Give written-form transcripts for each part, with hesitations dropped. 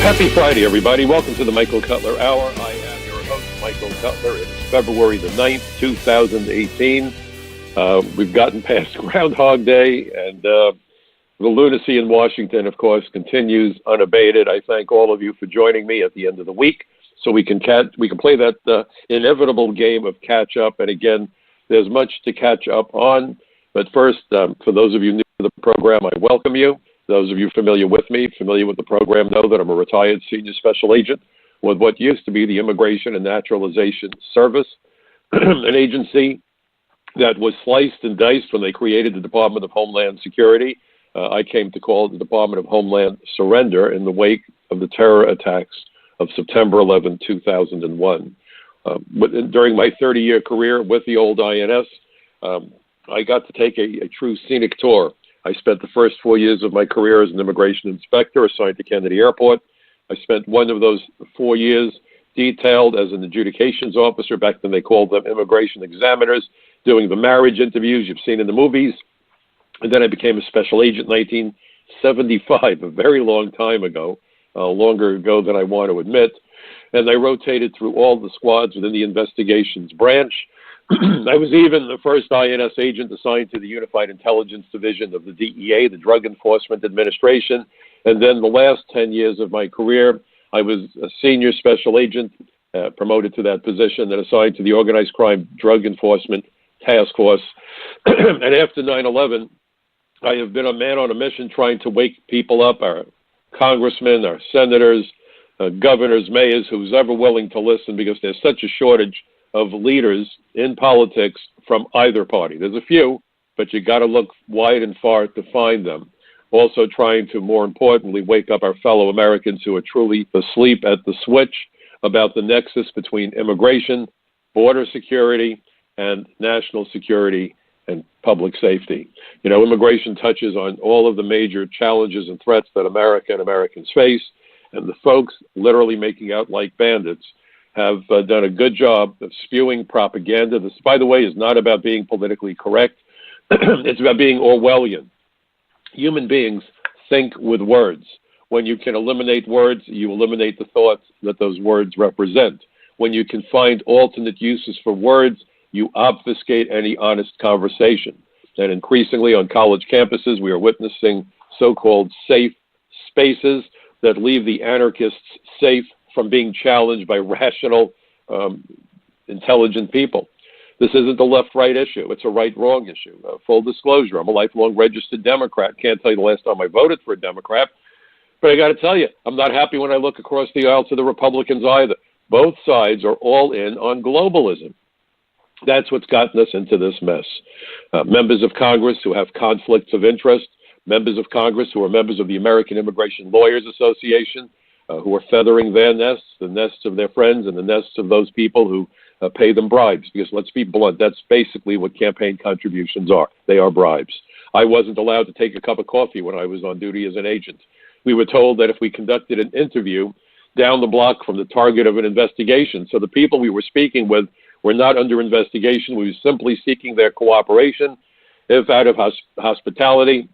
Happy Friday, everybody. Welcome to the Michael Cutler Hour. I am your host, Michael Cutler. It's February the 9th, 2018. We've gotten past Groundhog Day, and the lunacy in Washington, of course, continues unabated. I thank all of you for joining me at the end of the week so we can play that inevitable game of catch up. And again, there's much to catch up on. But first, for those of you new to the program, I welcome you. Those of you familiar with me, familiar with the program, know that I'm a retired senior special agent with what used to be the Immigration and Naturalization Service, an agency that was sliced and diced when they created the Department of Homeland Security. I came to call it the Department of Homeland Surrender in the wake of the terror attacks of September 11, 2001. During my 30-year career with the old INS, I got to take a true scenic tour. I spent the first 4 years of my career as an immigration inspector assigned to Kennedy Airport. I spent one of those 4 years detailed as an adjudications officer. Back then they called them immigration examiners, doing the marriage interviews you've seen in the movies. And then I became a special agent in 1975, a very long time ago, longer ago than I want to admit. And I rotated through all the squads within the investigations branch. I was even the first INS agent assigned to the Unified Intelligence Division of the DEA, the Drug Enforcement Administration. And then the last 10 years of my career, I was a senior special agent, promoted to that position, and assigned to the Organized Crime Drug Enforcement Task Force. And after 9/11, I have been a man on a mission trying to wake people up, our congressmen, our senators, governors, mayors, who's ever willing to listen, because there's such a shortage of leaders in politics from either party. There's a few, but you got to look wide and far to find them. Also trying to, more importantly, wake up our fellow Americans who are truly asleep at the switch about the nexus between immigration, border security, and national security and public safety. You know, immigration touches on all of the major challenges and threats that America and Americans face, and the folks literally making out like bandits have done a good job of spewing propaganda. This, by the way, is not about being politically correct. It's about being Orwellian. Human beings think with words. When you can eliminate words, you eliminate the thoughts that those words represent. When you can find alternate uses for words, you obfuscate any honest conversation. And increasingly on college campuses, we are witnessing so-called safe spaces that leave the anarchists safe from being challenged by rational, intelligent people. This isn't a left-right issue. It's a right-wrong issue. Full disclosure, I'm a lifelong registered Democrat. Can't tell you the last time I voted for a Democrat. But I got to tell you, I'm not happy when I look across the aisle to the Republicans either. Both sides are all in on globalism. That's what's gotten us into this mess. Members of Congress who have conflicts of interest, members of Congress who are members of the American Immigration Lawyers Association, who are feathering their nests, the nests of their friends, and the nests of those people who pay them bribes. Because let's be blunt, that's basically what campaign contributions are. They are bribes. I wasn't allowed to take a cup of coffee when I was on duty as an agent. We were told that if we conducted an interview down the block from the target of an investigation, so the people we were speaking with were not under investigation, we were simply seeking their cooperation. If out of hospitality,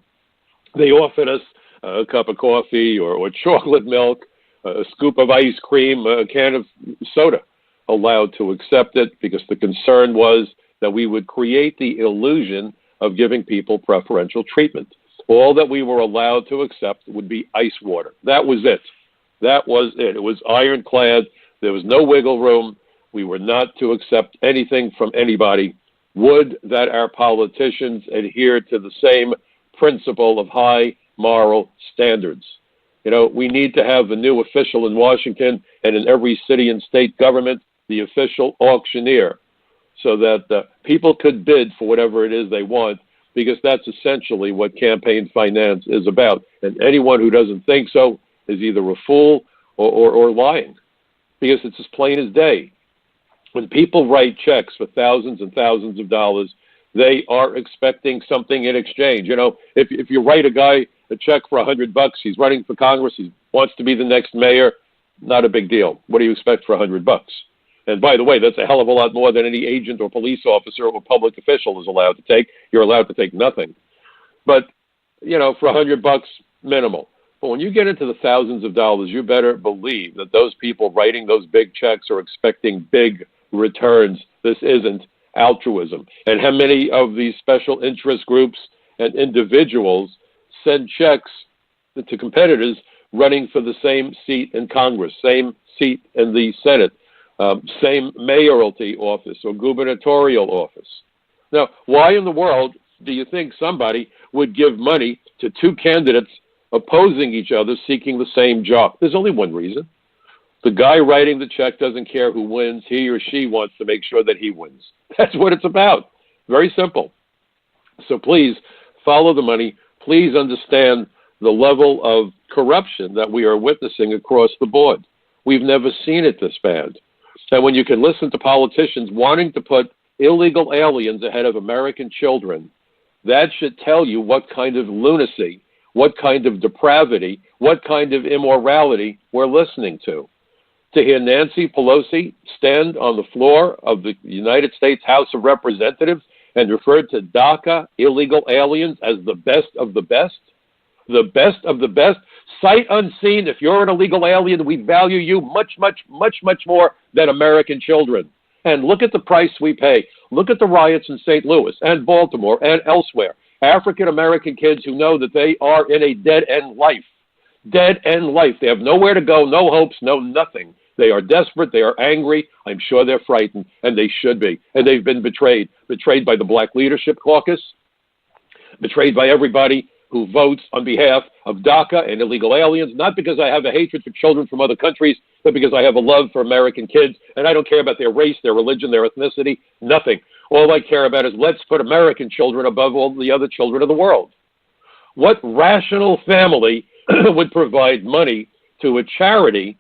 they offered us a cup of coffee or chocolate milk, a scoop of ice cream, a can of soda, allowed to accept it, because the concern was that we would create the illusion of giving people preferential treatment. All that we were allowed to accept would be ice water. That was it. That was it. It was ironclad. There was no wiggle room. We were not to accept anything from anybody. Would that our politicians adhere to the same principle of high moral standards. You know, we need to have the new official in Washington and in every city and state government, the official auctioneer, so that people could bid for whatever it is they want, because that's essentially what campaign finance is about. And anyone who doesn't think so is either a fool or lying, because it's as plain as day. When people write checks for thousands and thousands of dollars, they are expecting something in exchange. You know, if you write a guy a check for $100, he's running for Congress, he wants to be the next mayor, not a big deal. What do you expect for $100? And by the way, that's a hell of a lot more than any agent or police officer or public official is allowed to take. You're allowed to take nothing. But, you know, for $100, minimal. But when you get into the thousands of dollars, you better believe that those people writing those big checks are expecting big returns. This isn't altruism. And how many of these special interest groups and individuals send checks to competitors running for the same seat in Congress, same seat in the Senate, same mayoralty office or gubernatorial office? Now, why in the world do you think somebody would give money to two candidates opposing each other seeking the same job? There's only one reason. The guy writing the check doesn't care who wins. He or she wants to make sure that he wins. That's what it's about. Very simple. So please follow the money. Please understand the level of corruption that we are witnessing across the board. We've never seen it this bad. And when you can listen to politicians wanting to put illegal aliens ahead of American children, that should tell you what kind of lunacy, what kind of depravity, what kind of immorality we're listening to. To hear Nancy Pelosi stand on the floor of the United States House of Representatives and refer to DACA illegal aliens as the best of the best, sight unseen, if you're an illegal alien, we value you much, much, much, much more than American children. And look at the price we pay. Look at the riots in St. Louis and Baltimore and elsewhere. African-American kids who know that they are in a dead-end life. Dead-end life. They have nowhere to go, no hopes, no nothing. They are desperate. They are angry. I'm sure they're frightened, and they should be. And they've been betrayed. Betrayed by the Black Leadership Caucus. Betrayed by everybody who votes on behalf of DACA and illegal aliens, not because I have a hatred for children from other countries, but because I have a love for American kids, and I don't care about their race, their religion, their ethnicity, nothing. All I care about is let's put American children above all the other children of the world. What rational family would provide money to a charity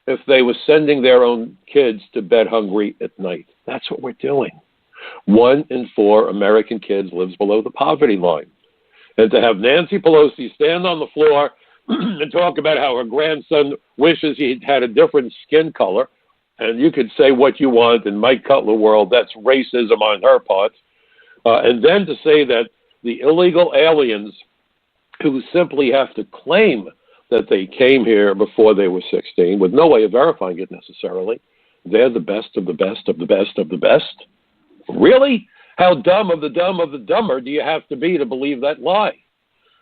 if they were sending their own kids to bed hungry at night? That's what we're doing. 1 in 4 American kids lives below the poverty line. And to have Nancy Pelosi stand on the floor and talk about how her grandson wishes he had a different skin color, and you could say what you want in Mike Cutler world, that's racism on her part, and then to say that the illegal aliens who simply have to claim that they came here before they were 16, with no way of verifying it necessarily, they're the best of the best of the best of the best? Really? How dumb of the dumber do you have to be to believe that lie?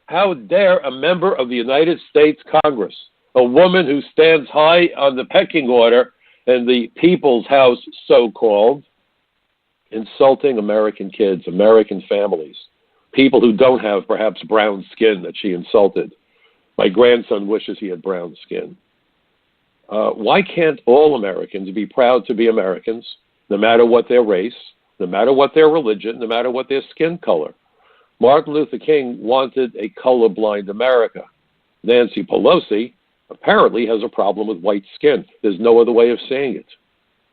How dare a member of the United States Congress, a woman who stands high on the pecking order in the People's House, so-called, insulting American kids, American families, people who don't have perhaps brown skin that she insulted. My grandson wishes he had brown skin. Why can't all Americans be proud to be Americans, no matter what their race, no matter what their religion, no matter what their skin color? Martin Luther King wanted a colorblind America. Nancy Pelosi apparently has a problem with white skin. There's no other way of saying it.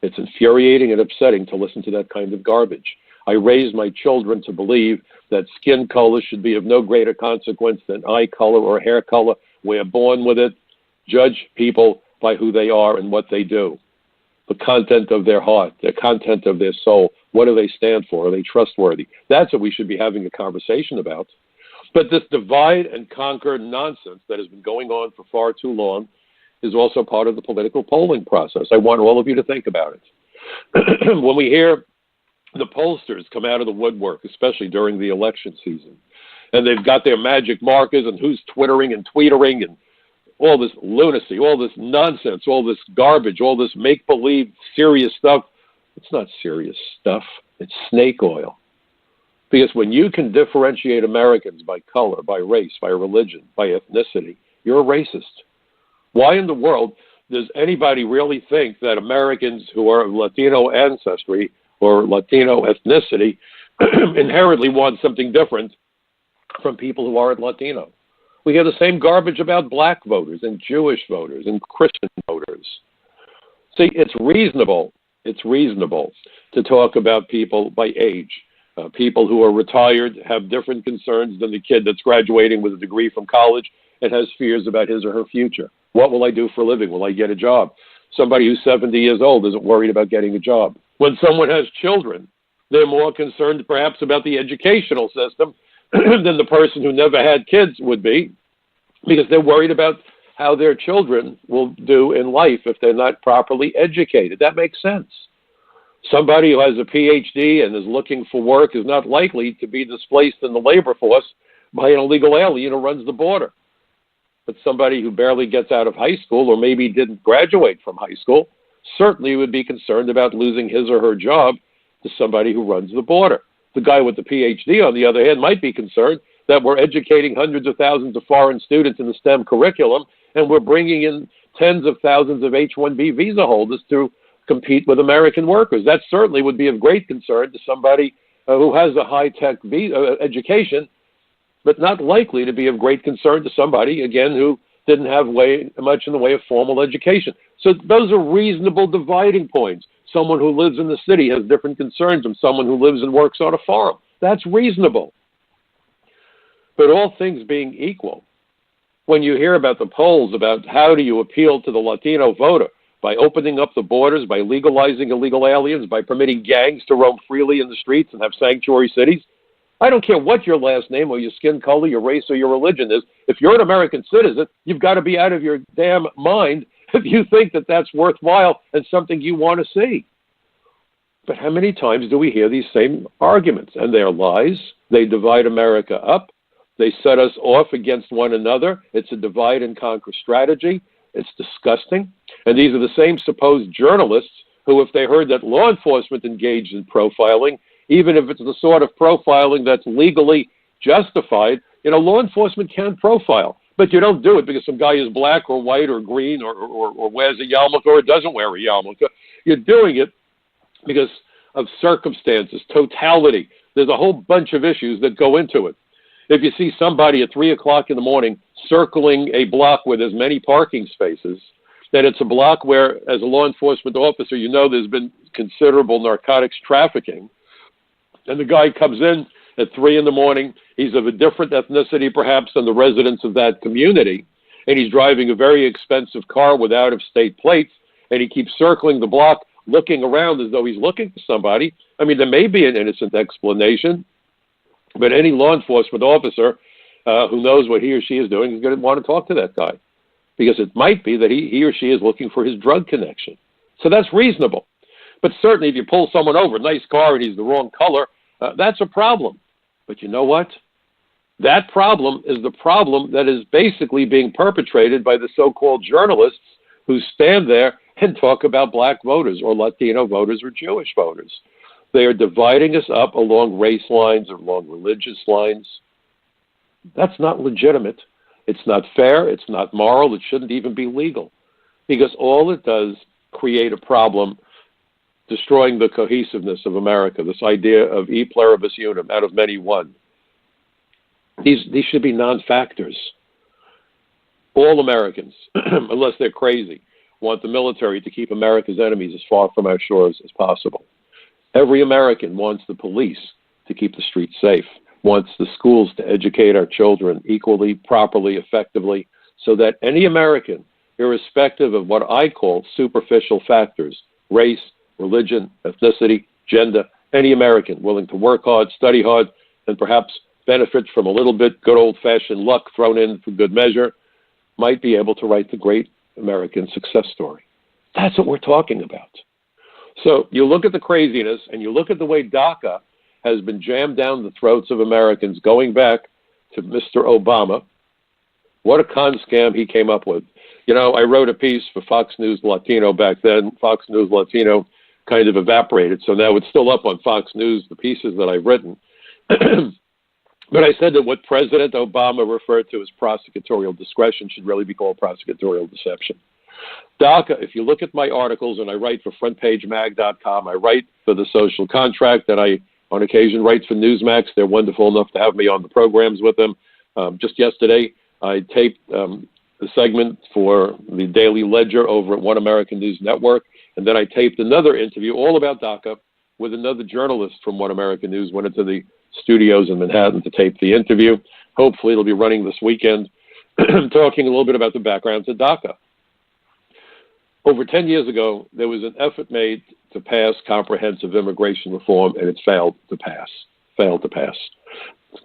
It's infuriating and upsetting to listen to that kind of garbage. I raised my children to believe that skin color should be of no greater consequence than eye color or hair color. We're born with it. Judge people by who they are and what they do. The content of their heart, the content of their soul. What do they stand for? Are they trustworthy? That's what we should be having a conversation about. But this divide and conquer nonsense that has been going on for far too long is also part of the political polling process. I want all of you to think about it. When we hear the pollsters come out of the woodwork, especially during the election season, and they've got their magic markers and who's twittering and tweetering and all this lunacy, all this nonsense, all this garbage, all this make-believe serious stuff. It's not serious stuff. It's snake oil. Because when you can differentiate Americans by color, by race, by religion, by ethnicity, you're a racist. Why in the world does anybody really think that Americans who are of Latino ancestry or Latino ethnicity inherently want something different from people who aren't Latino? We hear the same garbage about black voters and Jewish voters and Christian voters. See, it's reasonable to talk about people by age. People who are retired have different concerns than the kid that's graduating with a degree from college and has fears about his or her future. What will I do for a living? Will I get a job? Somebody who's 70 years old isn't worried about getting a job. When someone has children, they're more concerned perhaps about the educational system than the person who never had kids would be. because they're worried about how their children will do in life if they're not properly educated. That makes sense. Somebody who has a PhD and is looking for work is not likely to be displaced in the labor force by an illegal alien who runs the border. But somebody who barely gets out of high school or maybe didn't graduate from high school certainly would be concerned about losing his or her job to somebody who runs the border. The guy with the PhD, on the other hand, might be concerned that we're educating hundreds of thousands of foreign students in the STEM curriculum, and we're bringing in tens of thousands of H-1B visa holders to compete with American workers. That certainly would be of great concern to somebody who has a high-tech education, but not likely to be of great concern to somebody, again, who didn't have much in the way of formal education. So those are reasonable dividing points. Someone who lives in the city has different concerns from someone who lives and works on a farm. That's reasonable. But all things being equal, when you hear about the polls about how do you appeal to the Latino voter, by opening up the borders, by legalizing illegal aliens, by permitting gangs to roam freely in the streets and have sanctuary cities, I don't care what your last name or your skin color, your race, or your religion is. If you're an American citizen, you've got to be out of your damn mind if you think that that's worthwhile and something you want to see. But how many times do we hear these same arguments? And they're lies. They divide America up. They set us off against one another. It's a divide and conquer strategy. It's disgusting. And these are the same supposed journalists who, if they heard that law enforcement engaged in profiling, even if it's the sort of profiling that's legally justified, law enforcement can profile. But you don't do it because some guy is black or white or green or wears a yarmulke or doesn't wear a yarmulke. You're doing it because of circumstances, totality. There's a whole bunch of issues that go into it. If you see somebody at 3 o'clock in the morning circling a block where there's many parking spaces, then it's a block where, as a law enforcement officer, there's been considerable narcotics trafficking. And the guy comes in at 3 in the morning. He's of a different ethnicity, perhaps, than the residents of that community. And he's driving a very expensive car with out-of-state plates. And he keeps circling the block, looking around as though he's looking for somebody. I mean, there may be an innocent explanation, but any law enforcement officer who knows what he or she is doing is going to want to talk to that guy, because it might be that he or she is looking for his drug connection. So that's reasonable. But certainly if you pull someone over, nice car, and he's the wrong color, that's a problem. But you know what? That problem is the problem that is basically being perpetrated by the so-called journalists who stand there and talk about black voters or Latino voters or Jewish voters. They are dividing us up along race lines or along religious lines. That's not legitimate. It's not fair. It's not moral. It shouldn't even be legal, because all it does create a problem, destroying the cohesiveness of America, this idea of e pluribus unum, out of many one. These should be non-factors. All Americans, unless they're crazy, want the military to keep America's enemies as far from our shores as possible. Every American wants the police to keep the streets safe, wants the schools to educate our children equally, properly, effectively, so that any American, irrespective of what I call superficial factors, race, religion, ethnicity, gender, any American willing to work hard, study hard, and perhaps benefit from a little bit good old-fashioned luck thrown in for good measure, might be able to write the great American success story. That's what we're talking about. So you look at the craziness, and you look at the way DACA has been jammed down the throats of Americans going back to Mr. Obama. What a con scam he came up with. I wrote a piece for Fox News Latino back then. Fox News Latino kind of evaporated, so now it's still up on Fox News, the pieces that I've written. But I said that what President Obama referred to as prosecutorial discretion should really be called prosecutorial deception. DACA, if you look at my articles, and I write for frontpagemag.com, I write for The Social Contract, and I, on occasion, write for Newsmax. They're wonderful enough to have me on the programs with them. Just yesterday, I taped a segment for the Daily Ledger over at One American News Network, and then I taped another interview all about DACA with another journalist from One American News. Went into the studios in Manhattan to tape the interview. Hopefully it'll be running this weekend, talking a little bit about the background to DACA. Over 10 years ago, there was an effort made to pass comprehensive immigration reform, and it failed to pass.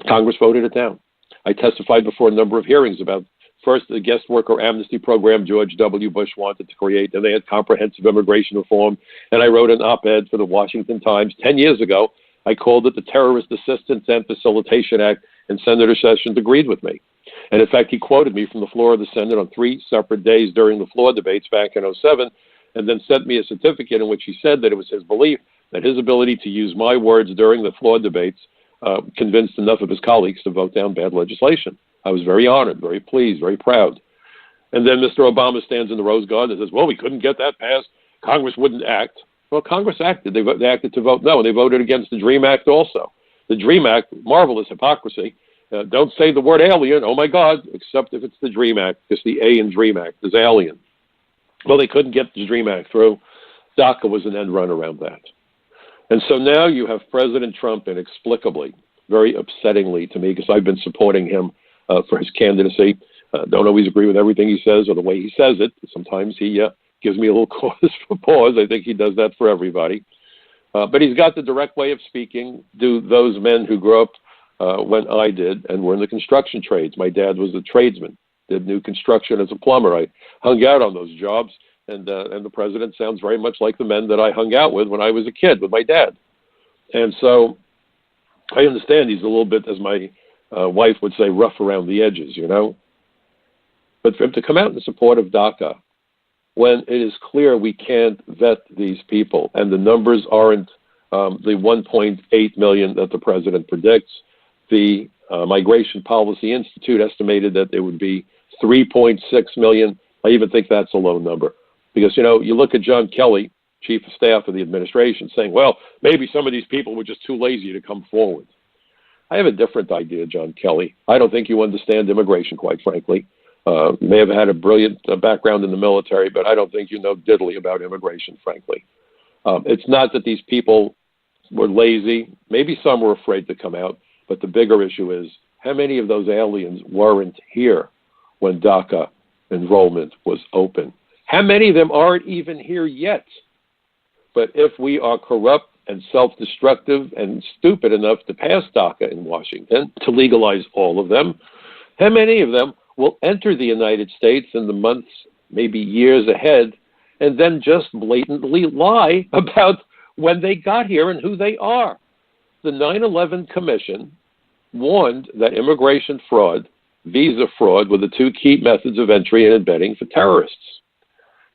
Congress voted it down. I testified before a number of hearings about first the guest worker amnesty program George W. Bush wanted to create, and they had comprehensive immigration reform. And I wrote an op-ed for the Washington Times 10 years ago. I called it the Terrorist Assistance and Facilitation Act, and Senator Sessions agreed with me. And in fact, he quoted me from the floor of the Senate on 3 separate days during the floor debates back in '07, and then sent me a certificate in which he said that it was his belief that his ability to use my words during the floor debates convinced enough of his colleagues to vote down bad legislation. I was very honored, very pleased, very proud. And then Mr. Obama stands in the Rose Garden and says, well, we couldn't get that passed. Congress wouldn't act. Well, Congress acted. They acted to vote no, and they voted against the DREAM Act also. The DREAM Act, marvelous hypocrisy. Don't say the word alien, oh my God, except if it's the DREAM Act, because the A in DREAM Act is alien. Well, they couldn't get the DREAM Act through. DACA was an end run around that. And so now you have President Trump inexplicably, very upsettingly to me, because I've been supporting him for his candidacy. Don't always agree with everything he says or the way he says it. Sometimes he gives me a little cause for pause. I think he does that for everybody. But he's got the direct way of speaking. Do those men who grew up when I did and were in the construction trades. My dad was a tradesman, did new construction as a plumber. I hung out on those jobs, and the president sounds very much like the men that I hung out with when I was a kid with my dad. And so I understand he's a little bit, as my wife would say, rough around the edges, you know. But for him to come out in support of DACA when it is clear we can't vet these people and the numbers aren't the 1.8 million that the president predicts. The Migration Policy Institute estimated that there would be 3.6 million. I even think that's a low number because, you know, you look at John Kelly, chief of staff of the administration, saying, well, maybe some of these people were just too lazy to come forward. I have a different idea, John Kelly. I don't think you understand immigration, quite frankly. You may have had a brilliant background in the military, but I don't think you know diddly about immigration, frankly. It's not that these people were lazy. Maybe some were afraid to come out, but the bigger issue is how many of those aliens weren't here when DACA enrollment was open? How many of them aren't even here yet? But if we are corrupt and self-destructive and stupid enough to pass DACA in Washington, to legalize all of them, how many of them will enter the United States in the months, maybe years ahead, and then just blatantly lie about when they got here and who they are? The 9/11 Commission warned that immigration fraud, visa fraud, were the two key methods of entry and embedding for terrorists.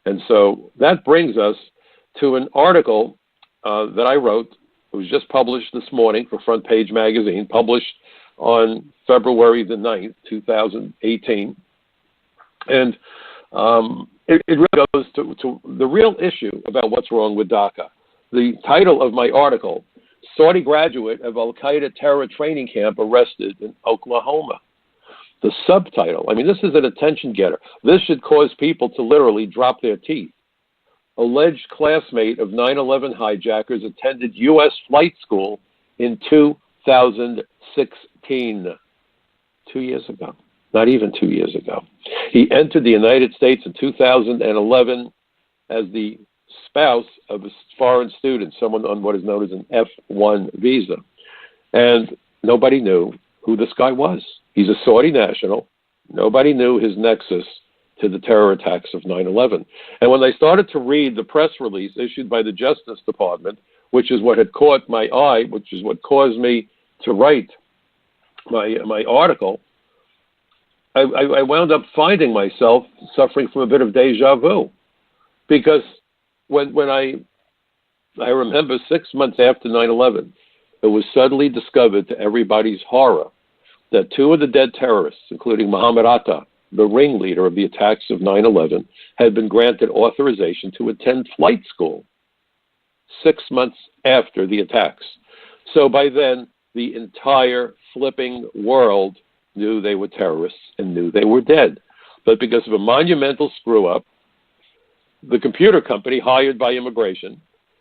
And so that brings us to an article that I wrote. It was just published this morning for Front Page Magazine, published on February the 9th, 2018. And it really goes to the real issue about what's wrong with DACA. The title of my article, Saudi graduate of Al-Qaeda terror training camp arrested in Oklahoma. The subtitle, I mean, this is an attention getter. This should cause people to literally drop their teeth. Alleged classmate of 9/11 hijackers attended U.S. flight school in 2016. 2 years ago. Not even 2 years ago. He entered the United States in 2011 as the spouse of a foreign student, someone on what is known as an F1 visa. And nobody knew who this guy was. He's a Saudi national. Nobody knew his nexus to the terror attacks of 9/11. And when I started to read the press release issued by the Justice Department, which is what had caught my eye, which is what caused me to write my article, I wound up finding myself suffering from a bit of deja vu. Because when I remember 6 months after 9/11, it was suddenly discovered to everybody's horror that two of the dead terrorists, including Mohammed Atta, the ringleader of the attacks of 9/11, had been granted authorization to attend flight school 6 months after the attacks. So by then, the entire flipping world knew they were terrorists and knew they were dead. But because of a monumental screw-up, the computer company hired by immigration,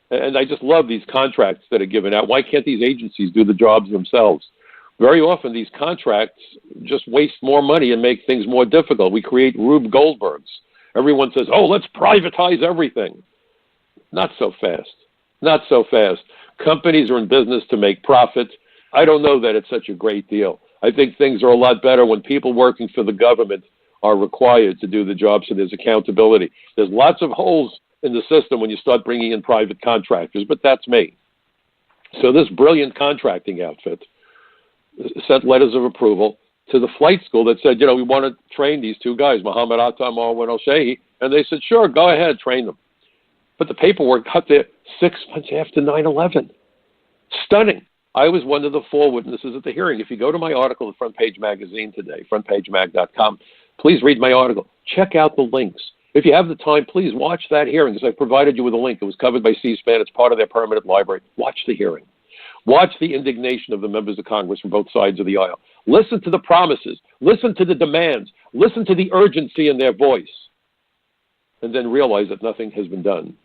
and I just love these contracts that are given out. Why can't these agencies do the jobs themselves? Very often, these contracts just waste more money and make things more difficult. We create Rube Goldbergs. Everyone says, oh, let's privatize everything. Not so fast. Not so fast. Companies are in business to make profit. I don't know that it's such a great deal. I think things are a lot better when people working for the government are required to do the job, so there's accountability. There's lots of holes in the system when you start bringing in private contractors, but that's me. So this brilliant contracting outfit sent letters of approval to the flight school that said, we want to train these two guys, Mohammed Atta and Marwan al-Shehi, and they said, sure, go ahead, train them. But the paperwork got there 6 months after 9/11. Stunning. I was one of the 4 witnesses at the hearing. If you go to my article at Front Page Magazine today, frontpagemag.com, please read my article. Check out the links. If you have the time, please watch that hearing, because I provided you with a link. It was covered by C-SPAN. It's part of their permanent library. Watch the hearing. Watch the indignation of the members of Congress from both sides of the aisle. Listen to the promises. Listen to the demands. Listen to the urgency in their voice. And then realize that nothing has been done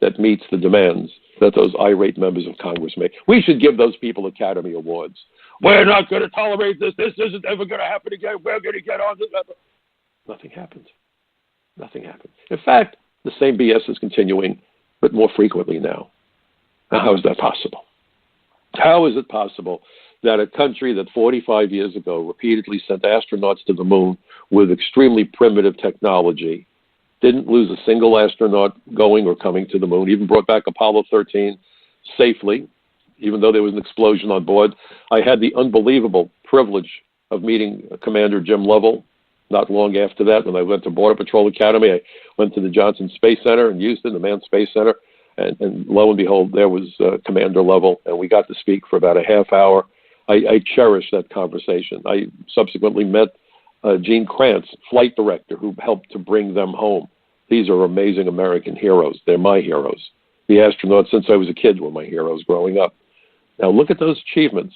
that meets the demands that those irate members of Congress make. We should give those people Academy Awards. We're not going to tolerate this. This isn't ever going to happen again. We're going to get on this. Nothing happened. Nothing happened. In fact, the same BS is continuing, but more frequently now. Now, how is that possible? How is it possible that a country that 45 years ago repeatedly sent astronauts to the moon with extremely primitive technology, didn't lose a single astronaut going or coming to the moon, even brought back Apollo 13 safely, even though there was an explosion on board? I had the unbelievable privilege of meeting Commander Jim Lovell not long after that. When I went to Border Patrol Academy, I went to the Johnson Space Center in Houston, the Manned Space Center, and lo and behold, there was Commander Lovell, and we got to speak for about a half hour. I cherish that conversation. I subsequently met Gene Kranz, flight director, who helped to bring them home. These are amazing American heroes. They're my heroes. The astronauts, since I was a kid, were my heroes growing up. Now look at those achievements.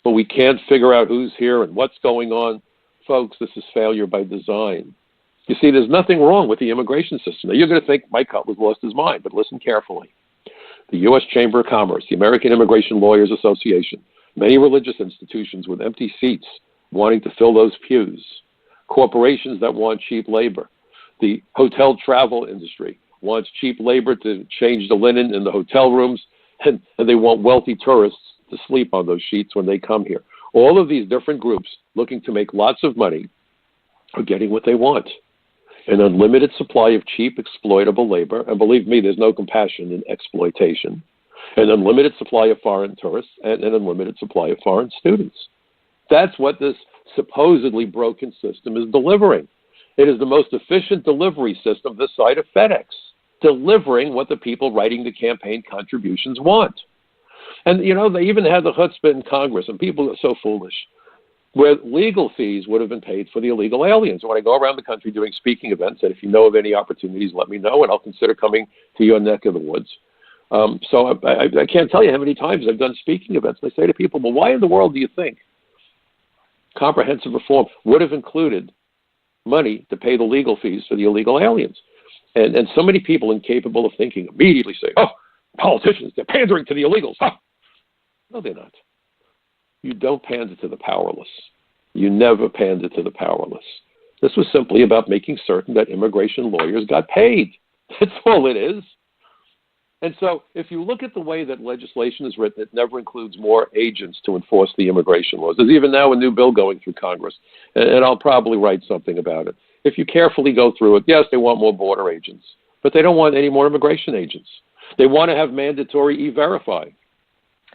But we can't figure out who's here and what's going on. Folks, this is failure by design. You see, there's nothing wrong with the immigration system. Now, you're going to think Mike Cutler's lost his mind, but listen carefully. The U.S. Chamber of Commerce, the American Immigration Lawyers Association, many religious institutions with empty seats wanting to fill those pews, corporations that want cheap labor, the hotel travel industry wants cheap labor to change the linen in the hotel rooms, and they want wealthy tourists to sleep on those sheets when they come here. All of these different groups looking to make lots of money are getting what they want. An unlimited supply of cheap, exploitable labor, and believe me, there's no compassion in exploitation, an unlimited supply of foreign tourists, and an unlimited supply of foreign students. That's what this supposedly broken system is delivering. It is the most efficient delivery system this side of FedEx, delivering what the people writing the campaign contributions want. And, they even had the chutzpah in Congress, and people are so foolish, where legal fees would have been paid for the illegal aliens. When I go around the country doing speaking events, and if you know of any opportunities, let me know, and I'll consider coming to your neck of the woods. So I can't tell you how many times I've done speaking events. And I say to people, well, why in the world do you think comprehensive reform would have included money to pay the legal fees for the illegal aliens? And so many people incapable of thinking immediately say, oh, politicians, they're pandering to the illegals. Huh? No, they're not. You don't pander to the powerless. You never pander to the powerless. This was simply about making certain that immigration lawyers got paid. That's all it is. And so if you look at the way that legislation is written, it never includes more agents to enforce the immigration laws. There's even now a new bill going through Congress, and I'll probably write something about it. If you carefully go through it, yes, they want more border agents, but they don't want any more immigration agents. They want to have mandatory E-Verify.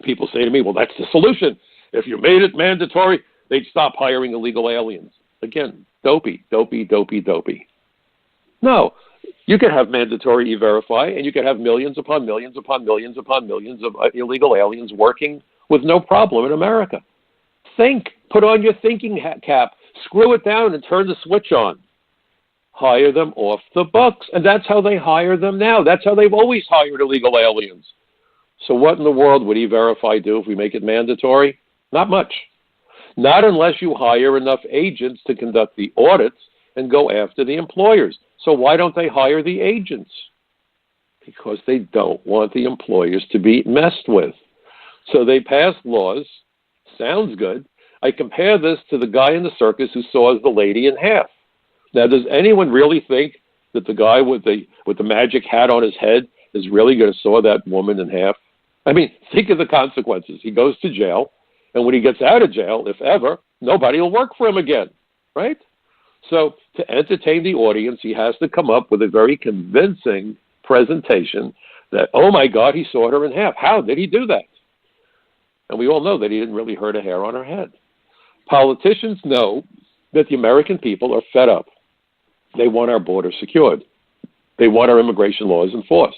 People say to me, well, that's the solution. If you made it mandatory, they'd stop hiring illegal aliens. Again, dopey. No, you can have mandatory E-Verify, and you can have millions upon millions upon millions upon millions of illegal aliens working with no problem in America. Think. Put on your thinking cap. Screw it down and turn the switch on. Hire them off the books. And that's how they hire them now. That's how they've always hired illegal aliens. So what in the world would E-Verify do if we make it mandatory? Not much. Not unless you hire enough agents to conduct the audits and go after the employers. So why don't they hire the agents? Because they don't want the employers to be messed with. So they pass laws. Sounds good. I compare this to the guy in the circus who saws the lady in half. Now, does anyone really think that the guy with the magic hat on his head is really going to saw that woman in half? I mean, think of the consequences. He goes to jail, and when he gets out of jail, if ever, nobody will work for him again, right? So to entertain the audience, he has to come up with a very convincing presentation that, oh my God, he sawed her in half. How did he do that? And we all know that he didn't really hurt a hair on her head. Politicians know that the American people are fed up. They want our border secured. They want our immigration laws enforced.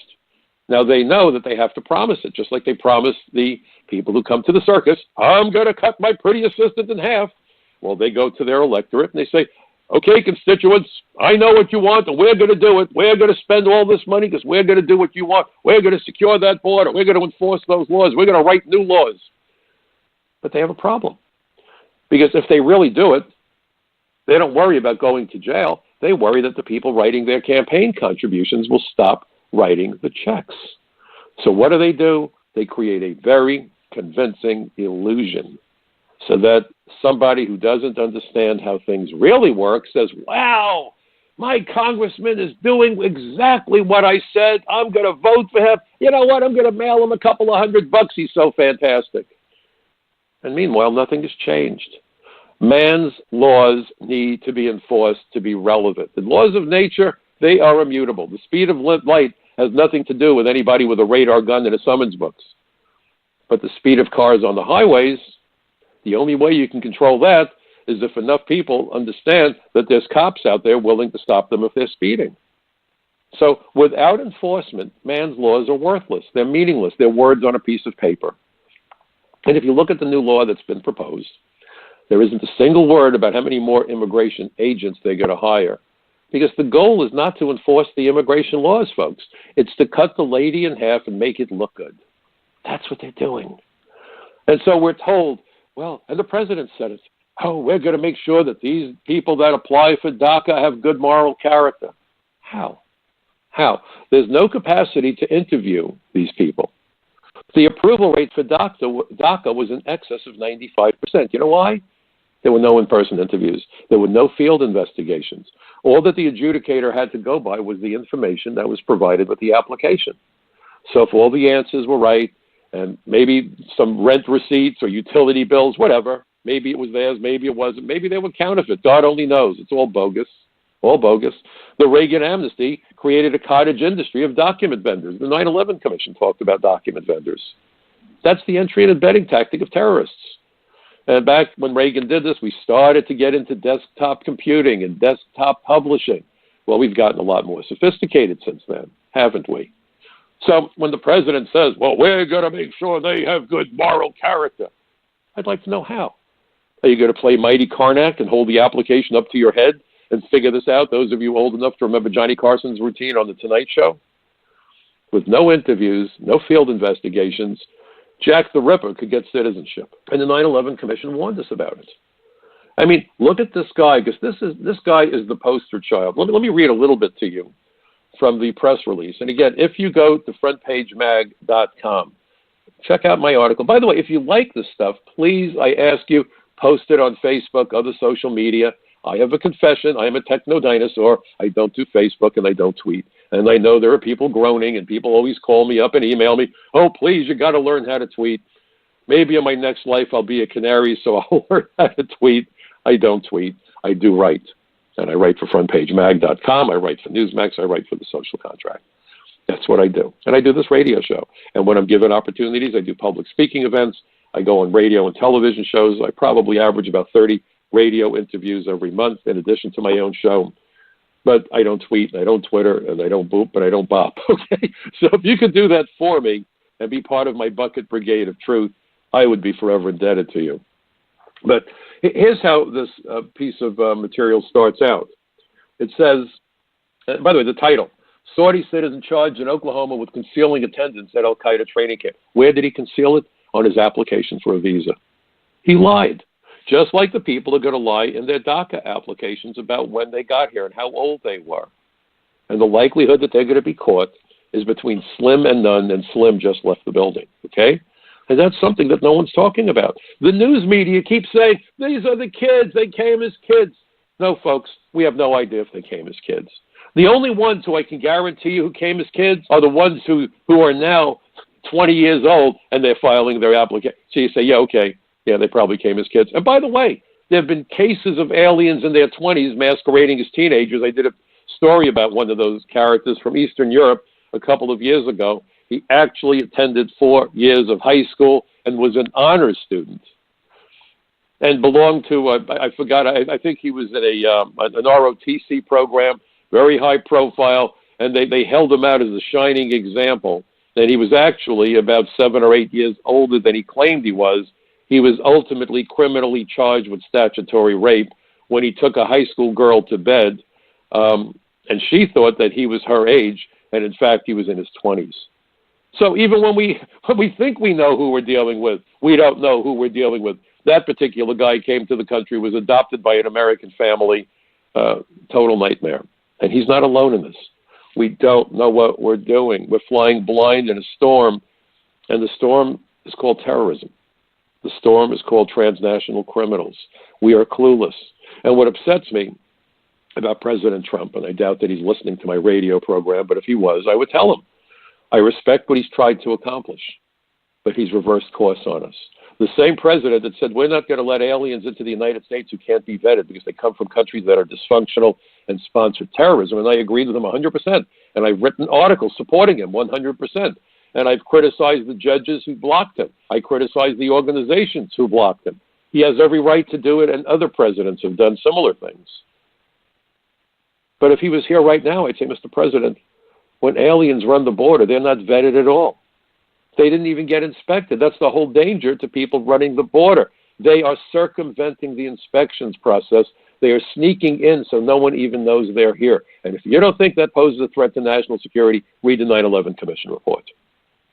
Now, they know that they have to promise it, just like they promised the people who come to the circus, I'm going to cut my pretty assistant in half. Well, they go to their electorate and they say, okay, constituents, I know what you want, and we're going to do it. We're going to spend all this money because we're going to do what you want. We're going to secure that border. We're going to enforce those laws. We're going to write new laws. But they have a problem. Because if they really do it, they don't worry about going to jail. They worry that the people writing their campaign contributions will stop writing the checks. So what do? They create a very convincing illusion so that somebody who doesn't understand how things really work says, wow, my congressman is doing exactly what I said. I'm going to vote for him. You know what? I'm going to mail him a couple of $100. He's so fantastic. And meanwhile, nothing has changed. Man's laws need to be enforced to be relevant. The laws of nature, they are immutable. The speed of light has nothing to do with anybody with a radar gun and a summons books. But the speed of cars on the highways, the only way you can control that is if enough people understand that there's cops out there willing to stop them if they're speeding. So without enforcement, man's laws are worthless. They're meaningless. They're words on a piece of paper. And if you look at the new law that's been proposed, there isn't a single word about how many more immigration agents they're going to hire. Because the goal is not to enforce the immigration laws, folks. It's to cut the lady in half and make it look good. That's what they're doing. And so we're told, well, and the president said it, oh, we're going to make sure that these people that apply for DACA have good moral character. How? There's no capacity to interview these people. The approval rate for DACA was in excess of 95%. You know why? There were no in-person interviews. There were no field investigations. All that the adjudicator had to go by was the information that was provided with the application. So if all the answers were right, and maybe some rent receipts or utility bills, whatever, maybe it was theirs, maybe it wasn't, maybe they were counterfeit. God only knows. It's all bogus. All bogus. The Reagan amnesty created a cottage industry of document vendors. The 9/11 Commission talked about document vendors. That's the entry and embedding tactic of terrorists. And back when Reagan did this, we started to get into desktop computing and desktop publishing. Well, we've gotten a lot more sophisticated since then, haven't we? So when the president says, well, we're going to make sure they have good moral character, I'd like to know how. Are you going to play Mighty Karnak and hold the application up to your head and figure this out, those of you old enough to remember Johnny Carson's routine on The Tonight Show? With no interviews, no field investigations, Jack the Ripper could get citizenship. And the 9/11 Commission warned us about it. I mean, look at this guy, because this guy is the poster child. Let me read a little bit to you from the press release. And again, if you go to frontpagemag.com, check out my article. By the way, if you like this stuff, please, I ask you, post it on Facebook, other social media. I have a confession. I am a techno dinosaur. I don't do Facebook and I don't tweet. And I know there are people groaning and people always call me up and email me, oh, please, you got to learn how to tweet. Maybe in my next life I'll be a canary, so I'll learn how to tweet. I don't tweet. I do write. And I write for frontpagemag.com. I write for Newsmax. I write for The Social Contract. That's what I do. And I do this radio show. And when I'm given opportunities, I do public speaking events. I go on radio and television shows. I probably average about 30 radio interviews every month in addition to my own show. But I don't tweet, and I don't Twitter, and I don't boop, and I don't bop, okay? So if you could do that for me and be part of my bucket brigade of truth, I would be forever indebted to you. But here's how this piece of material starts out. It says, by the way, the title, Saudi citizen charged in Oklahoma with concealing attendance at al-Qaeda training camp. Where did he conceal it? On his application for a visa. He lied. Just like the people are going to lie in their DACA applications about when they got here and how old they were. And the likelihood that they're going to be caught is between slim and none, and slim just left the building, okay? And that's something that no one's talking about. The news media keeps saying, these are the kids, they came as kids. No, folks, we have no idea if they came as kids. The only ones who I can guarantee you who came as kids are the ones who are now 20 years old and they're filing their application. So you say, yeah, okay. Yeah, they probably came as kids. And by the way, There have been cases of aliens in their 20s masquerading as teenagers. I did a story about one of those characters from Eastern Europe a couple of years ago. He actually attended 4 years of high school and was an honors student and belonged to, I forgot, I think he was in an ROTC program, very high profile, and they held him out as a shining example. And he was actually about 7 or 8 years older than he claimed he was. He was ultimately criminally charged with statutory rape when he took a high school girl to bed, and she thought that he was her age, and in fact he was in his 20s. So even when we think we know who we're dealing with, we don't know who we're dealing with. That particular guy came to the country, was adopted by an American family, total nightmare. And he's not alone in this. We don't know what we're doing. We're flying blind in a storm, and the storm is called terrorism. The storm is called transnational criminals. We are clueless. And what upsets me about President Trump, and I doubt that he's listening to my radio program, but if he was, I would tell him, I respect what he's tried to accomplish, but he's reversed course on us. The same president that said we're not going to let aliens into the United States who can't be vetted because they come from countries that are dysfunctional and sponsor terrorism, and I agreed with him 100%, and I've written articles supporting him 100%, and I've criticized the judges who blocked him. I criticized the organizations who blocked him. He has every right to do it, and other presidents have done similar things. But if he was here right now, I'd say, Mr. President, when aliens run the border, they're not vetted at all. They didn't even get inspected. That's the whole danger to people running the border. They are circumventing the inspections process. They are sneaking in so no one even knows they're here. And if you don't think that poses a threat to national security, read the 9/11 Commission report.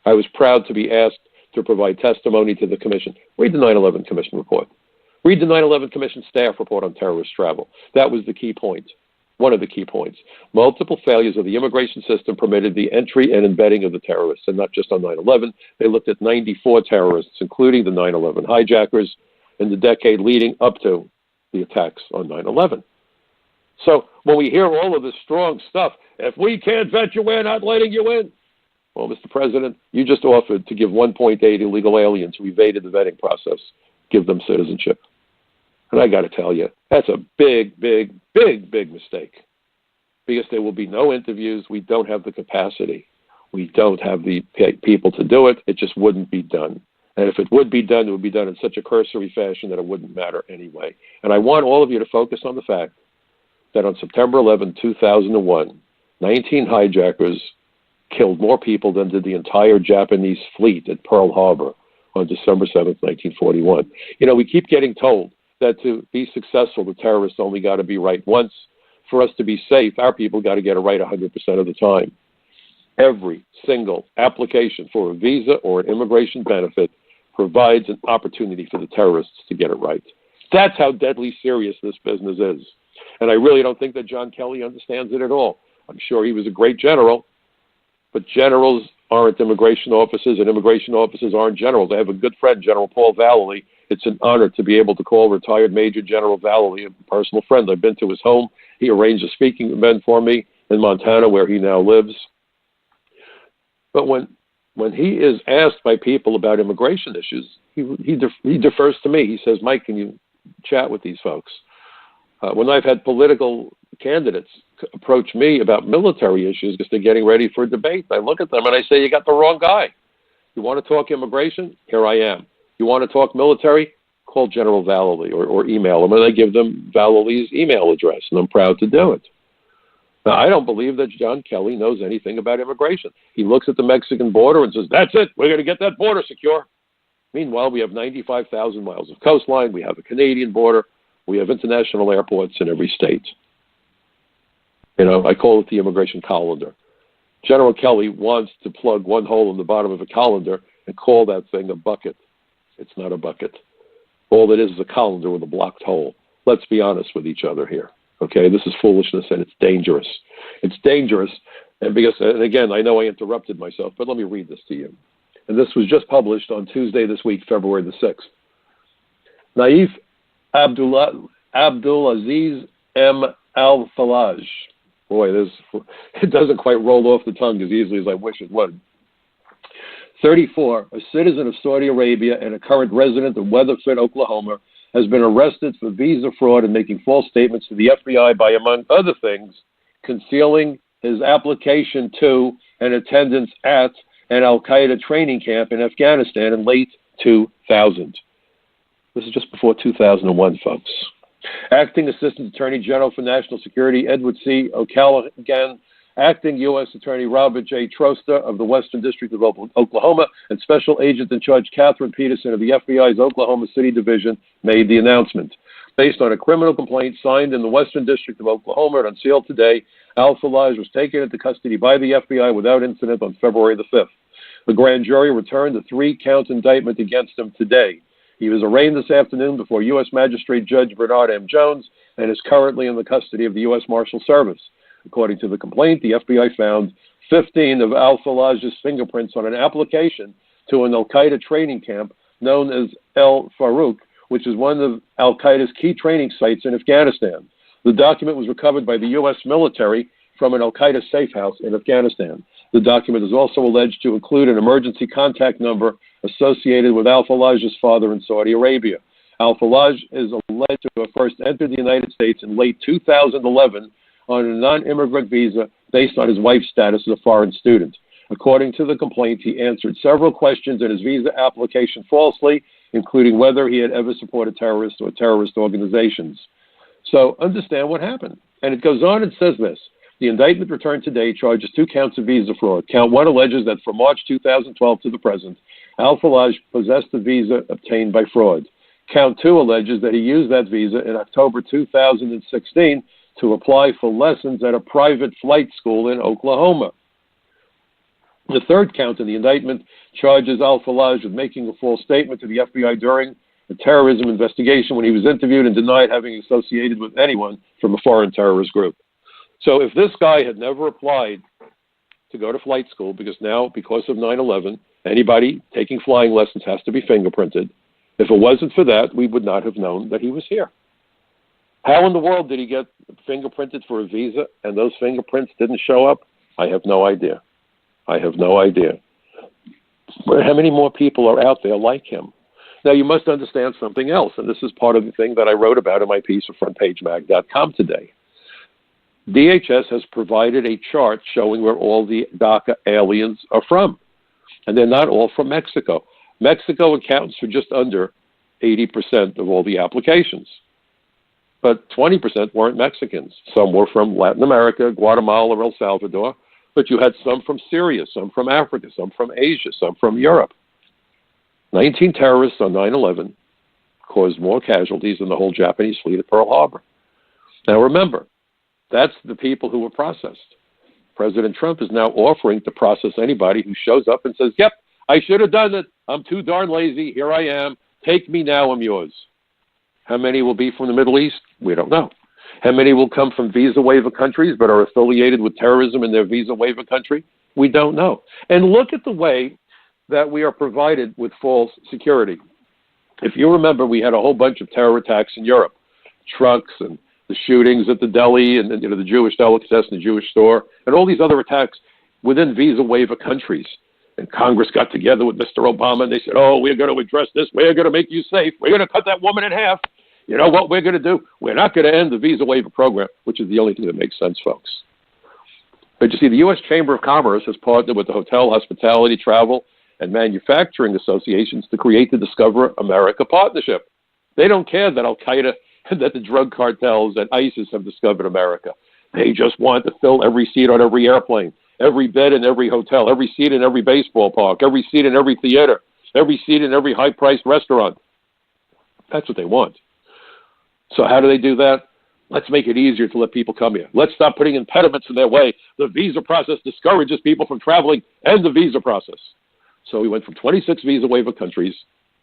I was proud to be asked to provide testimony to the Commission. Read the 9/11 Commission report. Read the 9/11 Commission staff report on terrorist travel. That was the key point. One of the key points. Multiple failures of the immigration system permitted the entry and embedding of the terrorists, and not just on 9/11. They looked at 94 terrorists, including the 9/11 hijackers, in the decade leading up to the attacks on 9/11. So when we hear all of this strong stuff, if we can't vet you, we're not letting you in. Well, Mr. President, you just offered to give 1.8 illegal aliens who evaded the vetting process, give them citizenship. And I got to tell you, that's a big, big, big, big mistake, because there will be no interviews. We don't have the capacity. We don't have the people to do it. It just wouldn't be done. And if it would be done, it would be done in such a cursory fashion that it wouldn't matter anyway. And I want all of you to focus on the fact that on September 11, 2001, 19 hijackers killed more people than did the entire Japanese fleet at Pearl Harbor on December 7, 1941. You know, we keep getting told that to be successful, the terrorists only got to be right once. For us to be safe, our people got to get it right 100% of the time. Every single application for a visa or an immigration benefit provides an opportunity for the terrorists to get it right. That's how deadly serious this business is. And I really don't think that John Kelly understands it at all. I'm sure he was a great general, but generals aren't immigration officers, and immigration officers aren't generals. I have a good friend, General Paul Vallely. It's an honor to be able to call retired Major General Vallely a personal friend. I've been to his home. He arranged a speaking event for me in Montana, where he now lives. But when he is asked by people about immigration issues, he defers to me. He says, Mike, can you chat with these folks? When I've had political candidates approach me about military issues because they're getting ready for a debate, I look at them and I say, you got the wrong guy. You want to talk immigration? Here I am. You want to talk military? Call General Vallely or email him, and I give them Vallely's email address, and I'm proud to do it. Now, I don't believe that John Kelly knows anything about immigration. He looks at the Mexican border and says, that's it, we're going to get that border secure. Meanwhile, we have 95,000 miles of coastline, we have a Canadian border, we have international airports in every state. You know, I call it the immigration colander. General Kelly wants to plug one hole in the bottom of a colander and call that thing a bucket. It's not a bucket. All it is a colander with a blocked hole. Let's be honest with each other here. Okay, this is foolishness, and it's dangerous. It's dangerous, and again, I know I interrupted myself, but let me read this to you. And this was just published on Tuesday this week, February the 6th. Naif Abdulaziz M. Al-Falaj. Boy, it doesn't quite roll off the tongue as easily as I wish it would. 34, a citizen of Saudi Arabia and a current resident of Weatherford, Oklahoma, has been arrested for visa fraud and making false statements to the FBI by, among other things, concealing his application to and attendance at an al-Qaeda training camp in Afghanistan in late 2000. This is just before 2001, folks. Acting Assistant Attorney General for National Security Edward C. O'Callaghan, Acting U.S. Attorney Robert J. Trosta of the Western District of Oklahoma, and Special Agent in Charge Catherine Peterson of the FBI's Oklahoma City Division made the announcement. Based on a criminal complaint signed in the Western District of Oklahoma and unsealed today, Al-Falaj was taken into custody by the FBI without incident on February the 5th. The grand jury returned a 3-count indictment against him today. He was arraigned this afternoon before U.S. Magistrate Judge Bernard M. Jones and is currently in the custody of the U.S. Marshal Service. According to the complaint, the FBI found 15 of Al-Falaj's fingerprints on an application to an al-Qaeda training camp known as El Farouk, which is one of al-Qaeda's key training sites in Afghanistan. The document was recovered by the U.S. military from an al-Qaeda safe house in Afghanistan. The document is also alleged to include an emergency contact number associated with Al-Falaj's father in Saudi Arabia. Al-Falaj is alleged to have first entered the United States in late 2011 on a non-immigrant visa based on his wife's status as a foreign student. According to the complaint, he answered several questions in his visa application falsely, including whether he had ever supported terrorists or terrorist organizations. So understand what happened. And it goes on and says this. The indictment returned today charges 2 counts of visa fraud. Count 1 alleges that from March 2012 to the present, Al-Falaj possessed a visa obtained by fraud. Count 2 alleges that he used that visa in October 2016 to apply for lessons at a private flight school in Oklahoma. The 3rd count in the indictment charges Al-Falaj with making a false statement to the FBI during a terrorism investigation when he was interviewed and denied having associated with anyone from a foreign terrorist group. So if this guy had never applied to go to flight school, because now, because of 9/11, anybody taking flying lessons has to be fingerprinted. If it wasn't for that, we would not have known that he was here. How in the world did he get fingerprinted for a visa and those fingerprints didn't show up? I have no idea. I have no idea. But how many more people are out there like him? Now, you must understand something else, and this is part of the thing that I wrote about in my piece at frontpagemag.com today. DHS has provided a chart showing where all the DACA aliens are from, and they're not all from Mexico. Mexico accounts for just under 80% of all the applications, but 20% weren't Mexicans. Some were from Latin America, Guatemala, or El Salvador, but you had some from Syria, some from Africa, some from Asia, some from Europe. 19 terrorists on 9/11 caused more casualties than the whole Japanese fleet at Pearl Harbor. Now remember, that's the people who were processed. President Trump is now offering to process anybody who shows up and says, yep, I should have done it. I'm too darn lazy. Here I am. Take me now. I'm yours. How many will be from the Middle East? We don't know. How many will come from visa waiver countries but are affiliated with terrorism in their visa waiver country? We don't know. And look at the way that we are provided with false security. If you remember, we had a whole bunch of terror attacks in Europe, trucks and the shootings at the deli and the Jewish delicatessen, the Jewish store, and all these other attacks within visa waiver countries. And Congress got together with Mr. Obama, and they said, oh, we're going to address this. We're going to make you safe. We're going to cut that woman in half. You know what we're going to do? We're not going to end the visa waiver program, which is the only thing that makes sense, folks. But you see, the U.S. Chamber of Commerce has partnered with the Hotel, Hospitality, Travel, and Manufacturing Associations to create the Discover America Partnership. They don't care that Al-Qaeda, that the drug cartels and ISIS have discovered America. They just want to fill every seat on every airplane, every bed in every hotel, every seat in every baseball park, every seat in every theater, every seat in every high-priced restaurant. That's what they want. So how do they do that? Let's make it easier to let people come here. Let's stop putting impediments in their way. The visa process discourages people from traveling. End the visa process. So we went from 26 visa waiver countries,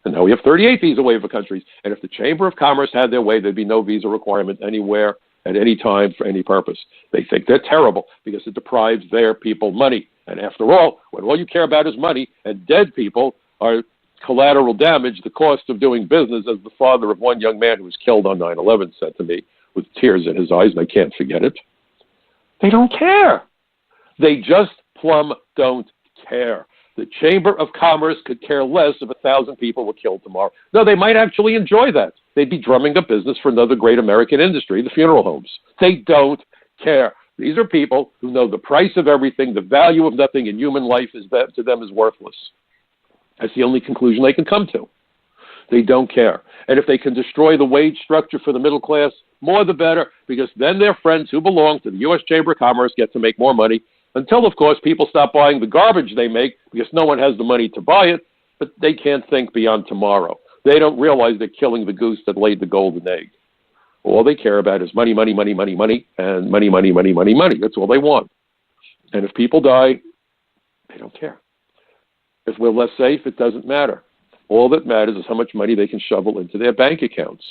and now we have 38 visa waiver countries. And if the Chamber of Commerce had their way, there'd be no visa requirement anywhere, at any time, for any purpose. They think they're terrible because it deprives their people money. And after all, when all you care about is money and dead people are collateral damage, the cost of doing business, as the father of one young man who was killed on 9/11 said to me with tears in his eyes, and I can't forget it, they don't care. They just plumb don't care. The Chamber of Commerce could care less if 1,000 people were killed tomorrow. No, they might actually enjoy that. they'd be drumming up business for another great American industry, the funeral homes. They don't care. These are people who know the price of everything, the value of nothing in human life is that to them is worthless. That's the only conclusion they can come to. They don't care. And if they can destroy the wage structure for the middle class, more the better, because then their friends who belong to the U.S. Chamber of Commerce get to make more money until, of course, people stop buying the garbage they make because no one has the money to buy it, but they can't think beyond tomorrow. They don't realize they're killing the goose that laid the golden egg. All they care about is money, money, money, money, money, and money, money, money, money, money. That's all they want. And if people die, they don't care. If we're less safe, it doesn't matter. All that matters is how much money they can shovel into their bank accounts.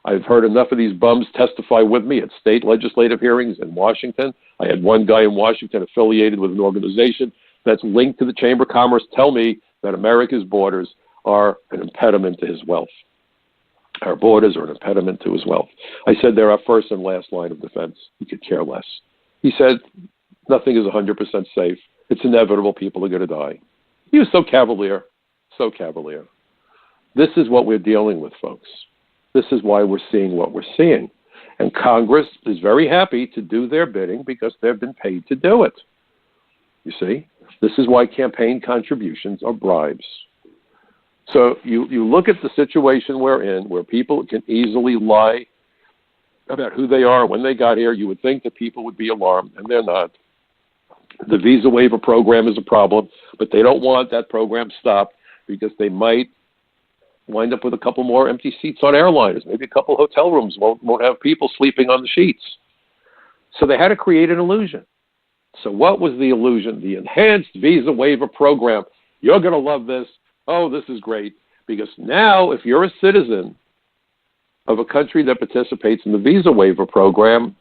I've heard enough of these bums testify with me at state legislative hearings in Washington. I had one guy in Washington affiliated with an organization that's linked to the Chamber of Commerce tell me that America's borders are an impediment to his wealth. Our borders are an impediment to his wealth. I said they're our first and last line of defense. He could care less. He said nothing is 100% safe. It's inevitable people are going to die. He was so cavalier, so cavalier. This is what we're dealing with, folks. This is why we're seeing what we're seeing. And Congress is very happy to do their bidding because they've been paid to do it. You see? This is why campaign contributions are bribes. So you look at the situation we're in, where people can easily lie about who they are, when they got here. You would think that people would be alarmed, and they're not. The visa waiver program is a problem, but they don't want that program stopped because they might wind up with a couple more empty seats on airliners. Maybe a couple hotel rooms won't have people sleeping on the sheets. So they had to create an illusion. So what was the illusion? The enhanced visa waiver program. You're going to love this. Oh, this is great. Because now if you're a citizen of a country that participates in the visa waiver program,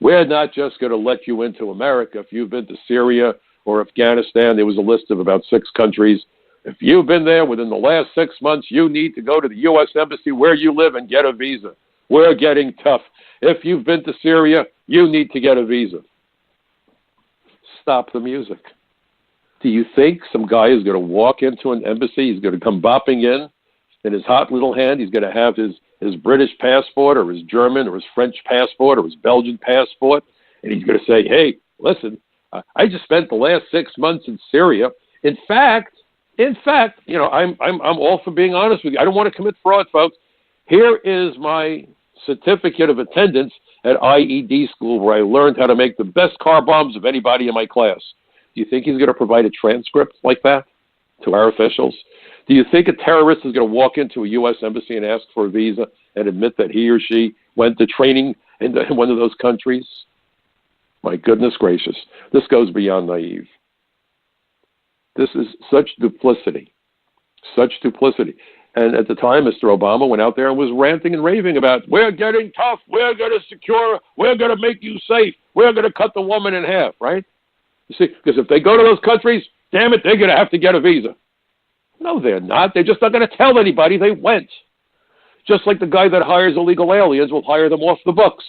we're not just going to let you into America. If you've been to Syria or Afghanistan, there was a list of about 6 countries. If you've been there within the last 6 months, you need to go to the U.S. Embassy where you live and get a visa. We're getting tough. If you've been to Syria, you need to get a visa. Stop the music. Do you think some guy is going to walk into an embassy, he's going to come bopping in his hot little hand, he's going to have his British passport or his German or his French passport or his Belgian passport, and he's going to say, hey, listen, I just spent the last 6 months in Syria. In fact, you know, I'm all for being honest with you. I don't want to commit fraud, folks. Here is my certificate of attendance at IED school where I learned how to make the best car bombs of anybody in my class. Do you think he's going to provide a transcript like that to our officials? Do you think a terrorist is going to walk into a U.S. embassy and ask for a visa and admit that he or she went to training in one of those countries? My goodness gracious. This goes beyond naive. This is such duplicity, such duplicity. And at the time, Mr. Obama went out there and was ranting and raving about, we're getting tough, we're going to secure, we're going to make you safe, we're going to cut the woman in half, right? You see, because if they go to those countries, damn it, they're going to have to get a visa. No, they're not. They're just not going to tell anybody they went. Just like the guy that hires illegal aliens will hire them off the books.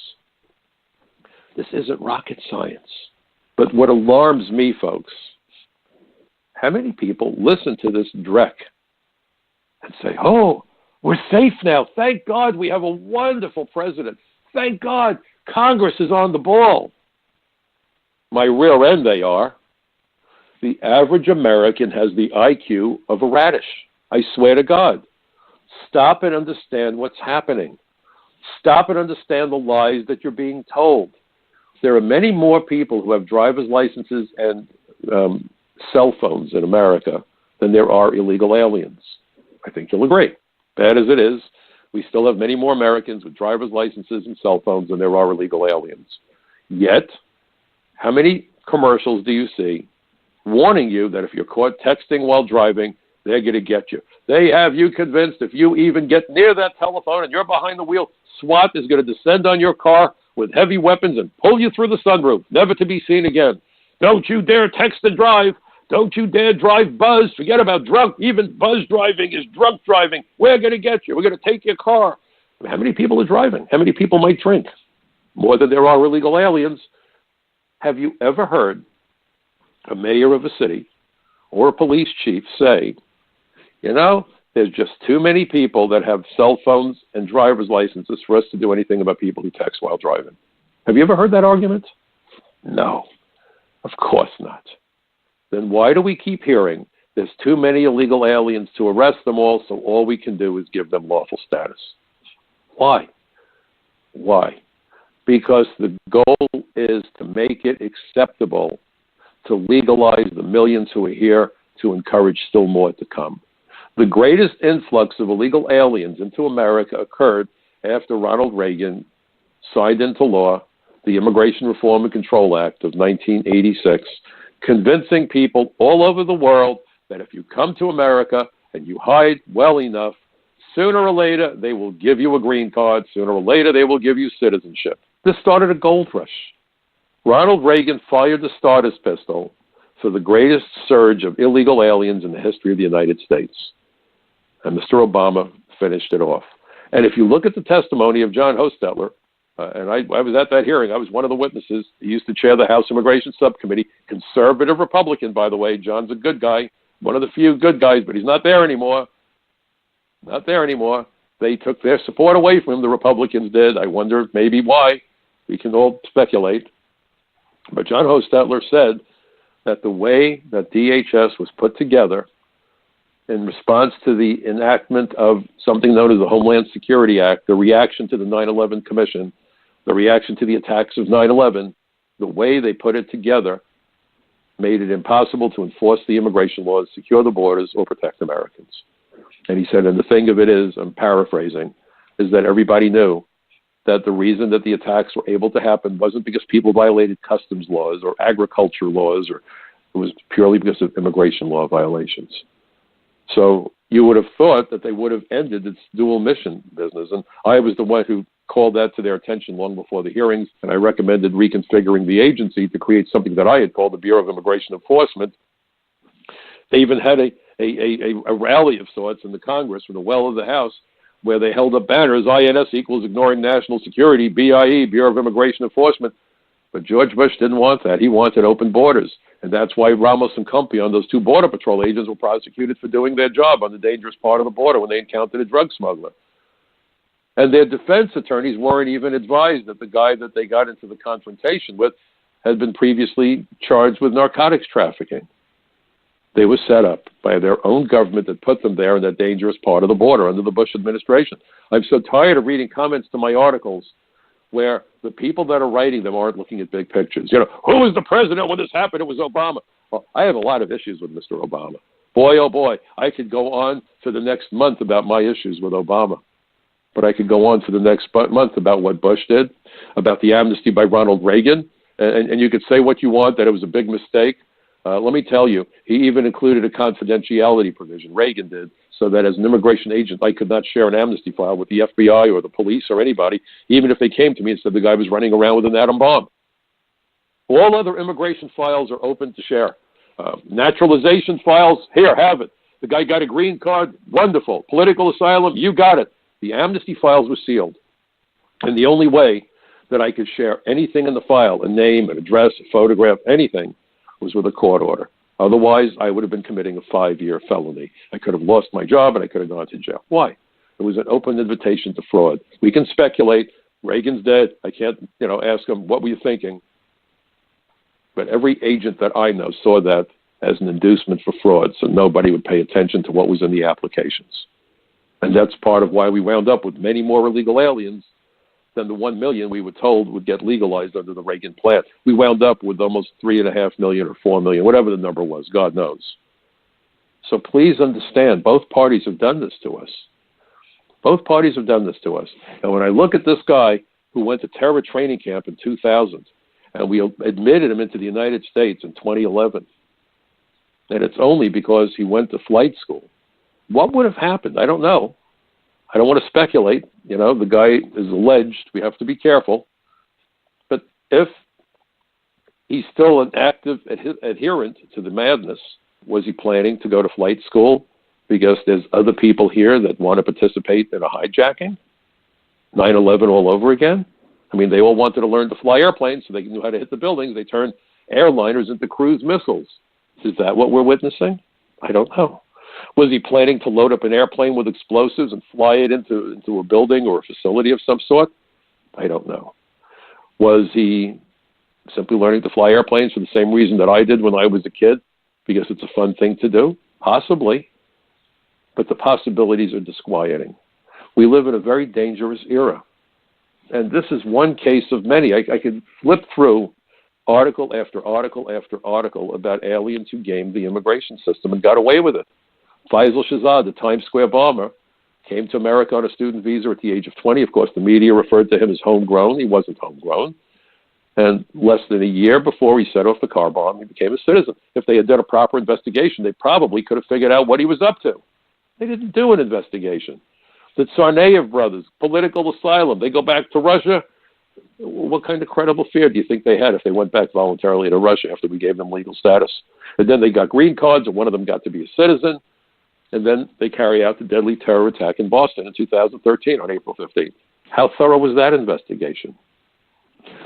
This isn't rocket science. But what alarms me, folks, how many people listen to this dreck and say, oh, we're safe now. Thank God we have a wonderful president. Thank God Congress is on the ball. My rear end, they are. The average American has the IQ of a radish. I swear to God. Stop and understand what's happening. Stop and understand the lies that you're being told. There are many more people who have driver's licenses and cell phones in America than there are illegal aliens. I think you'll agree. Bad as it is, we still have many more Americans with driver's licenses and cell phones than there are illegal aliens. Yet, how many commercials do you see warning you that if you're caught texting while driving, they're going to get you? They have you convinced if you even get near that telephone and you're behind the wheel, SWAT is going to descend on your car with heavy weapons and pull you through the sunroof, never to be seen again. Don't you dare text and drive. Don't you dare drive buzz. Forget about drunk. Even buzz driving is drunk driving. We're going to get you. We're going to take your car. How many people are driving? How many people might drink? More than there are illegal aliens. Have you ever heard a mayor of a city or a police chief say, you know, There's just too many people that have cell phones and driver's licenses for us to do anything about people who text while driving. Have you ever heard that argument? No, of course not. Then why do we keep hearing there's too many illegal aliens to arrest them all, so all we can do is give them lawful status? Why? Why? Because the goal is to make it acceptable to legalize the millions who are here, to encourage still more to come. The greatest influx of illegal aliens into America occurred after Ronald Reagan signed into law the Immigration Reform and Control Act of 1986, convincing people all over the world that if you come to America and you hide well enough, sooner or later they will give you a green card, sooner or later they will give you citizenship. This started a gold rush. Ronald Reagan fired the starter's pistol for the greatest surge of illegal aliens in the history of the United States. And Mr. Obama finished it off. And if you look at the testimony of John Hostetler, and I was at that hearing, I was one of the witnesses. He used to chair the House Immigration Subcommittee, conservative Republican, by the way. John's a good guy, one of the few good guys, but he's not there anymore. Not there anymore. They took their support away from him, the Republicans did. I wonder maybe why. We can all speculate. But John Hostetler said that the way that DHS was put together in response to the enactment of something known as the Homeland Security Act, the reaction to the 9/11 Commission, the reaction to the attacks of 9/11, the way they put it together made it impossible to enforce the immigration laws, secure the borders, or protect Americans. And he said, and the thing of it is, I'm paraphrasing, is that everybody knew that the reason that the attacks were able to happen wasn't because people violated customs laws or agriculture laws, or it was purely because of immigration law violations. So you would have thought that they would have ended its dual mission business. And I was the one who called that to their attention long before the hearings, and I recommended reconfiguring the agency to create something that I had called the Bureau of Immigration Enforcement. They even had a rally of sorts in the Congress from the well of the House where they held up banners, INS equals ignoring national security, BIE, Bureau of Immigration Enforcement. But George Bush didn't want that. He wanted open borders. And that's why Ramos and Compion, those two Border Patrol agents, were prosecuted for doing their job on the dangerous part of the border when they encountered a drug smuggler. And their defense attorneys weren't even advised that the guy that they got into the confrontation with had been previously charged with narcotics trafficking. They were set up by their own government that put them there in that dangerous part of the border under the Bush administration. I'm so tired of reading comments to my articles where the people that are writing them aren't looking at big pictures. You know, who was the president when this happened? It was Obama. Well, I have a lot of issues with Mr. Obama. Boy, oh boy, I could go on for the next month about my issues with Obama. But I could go on for the next month about what Bush did, about the amnesty by Ronald Reagan, and you could say what you want, that it was a big mistake. Let me tell you, he even included a confidentiality provision, Reagan did, so that as an immigration agent, I could not share an amnesty file with the FBI or the police or anybody, even if they came to me and said the guy was running around with an atom bomb. All other immigration files are open to share. Naturalization files, here, have it. The guy got a green card, wonderful. Political asylum, you got it. The amnesty files were sealed. And the only way that I could share anything in the file, a name, an address, a photograph, anything, was with a court order. Otherwise, I would have been committing a 5-year felony. I could have lost my job and I could have gone to jail. Why? It was an open invitation to fraud. We can speculate. Reagan's dead. I can't, ask him, what were you thinking? But every agent that I know saw that as an inducement for fraud, so nobody would pay attention to what was in the applications. And that's part of why we wound up with many more illegal aliens than the 1 million we were told would get legalized under the Reagan plan. We wound up with almost 3.5 million or 4 million, whatever the number was, God knows. So please understand, both parties have done this to us. Both parties have done this to us. And when I look at this guy who went to terror training camp in 2000, and we admitted him into the United States in 2011, and it's only because he went to flight school. What would have happened? I don't know. I don't want to speculate. The guy is alleged. We have to be careful. But if he's still an active adherent to the madness, was he planning to go to flight school because there's other people here that want to participate in a hijacking? 9/11 all over again? I mean, they all wanted to learn to fly airplanes so they knew how to hit the buildings. They turned airliners into cruise missiles. Is that what we're witnessing? I don't know. Was he planning to load up an airplane with explosives and fly it into a building or a facility of some sort? I don't know. Was he simply learning to fly airplanes for the same reason that I did when I was a kid, because it's a fun thing to do? Possibly. But the possibilities are disquieting. We live in a very dangerous era. And this is one case of many. I could flip through article after article after article about aliens who gamed the immigration system and got away with it. Faisal Shahzad, the Times Square bomber, came to America on a student visa at the age of 20. Of course, the media referred to him as homegrown. He wasn't homegrown. And less than a year before he set off the car bomb, he became a citizen. If they had done a proper investigation, they probably could have figured out what he was up to. They didn't do an investigation. The Tsarnaev brothers, political asylum, they go back to Russia. What kind of credible fear do you think they had if they went back voluntarily to Russia after we gave them legal status? And then they got green cards, and one of them got to be a citizen. And then they carry out the deadly terror attack in Boston in 2013 on April 15th. How thorough was that investigation?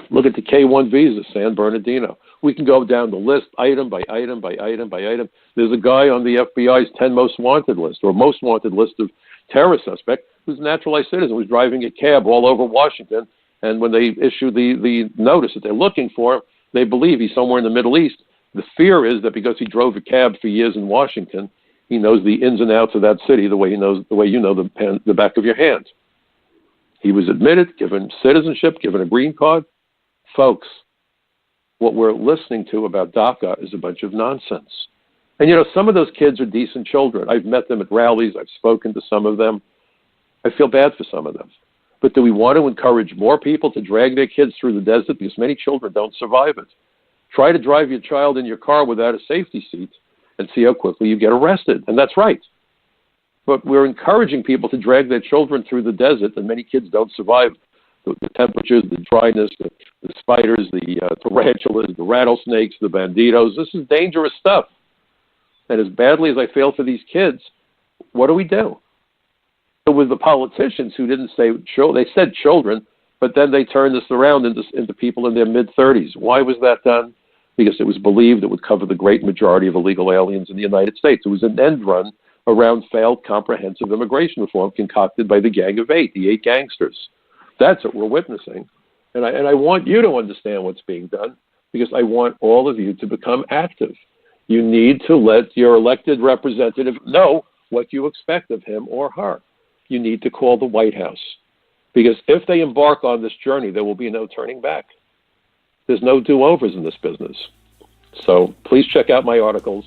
Look at the K-1 visa, San Bernardino. We can go down the list, item by item by item by item. There's a guy on the FBI's 10 most wanted list, or most wanted list of terror suspect, who's a naturalized citizen, who's driving a cab all over Washington. And when they issue the notice that they're looking for him, they believe he's somewhere in the Middle East. The fear is that because he drove a cab for years in Washington, he knows the ins and outs of that city the way you know the back of your hand. He was admitted, given citizenship, given a green card. Folks, what we're listening to about DACA is a bunch of nonsense. And, some of those kids are decent children. I've met them at rallies. I've spoken to some of them. I feel bad for some of them. But do we want to encourage more people to drag their kids through the desert? Because many children don't survive it. Try to drive your child in your car without a safety seat and see how quickly you get arrested. And that's right. But we're encouraging people to drag their children through the desert, and many kids don't survive the temperatures, the dryness, the spiders, the tarantulas, the rattlesnakes, the banditos. This is dangerous stuff. And as badly as I feel for these kids, what do we do? So with the politicians who didn't say children, they said children, but then they turned this around into people in their mid-30s. Why was that done? Because it was believed it would cover the great majority of illegal aliens in the United States. It was an end run around failed comprehensive immigration reform concocted by the Gang of Eight, the 8 gangsters. That's what we're witnessing. And I want you to understand what's being done, because I want all of you to become active. You need to let your elected representative know what you expect of him or her. You need to call the White House, because if they embark on this journey, there will be no turning back. There's no do-overs in this business. So please check out my articles.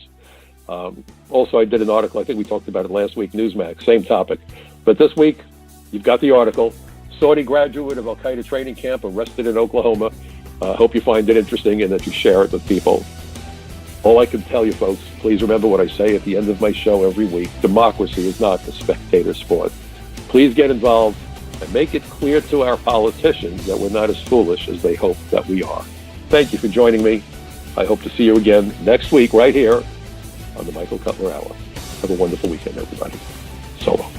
Also, I did an article, I think we talked about it last week, Newsmax, same topic. But this week, you've got the article. Saudi graduate of Al-Qaeda training camp arrested in Oklahoma. Hope you find it interesting and that you share it with people. All I can tell you, folks, please remember what I say at the end of my show every week. Democracy is not a spectator sport. Please get involved and make it clear to our politicians that we're not as foolish as they hope that we are. Thank you for joining me. I hope to see you again next week right here on the Michael Cutler Hour. Have a wonderful weekend, everybody. So long.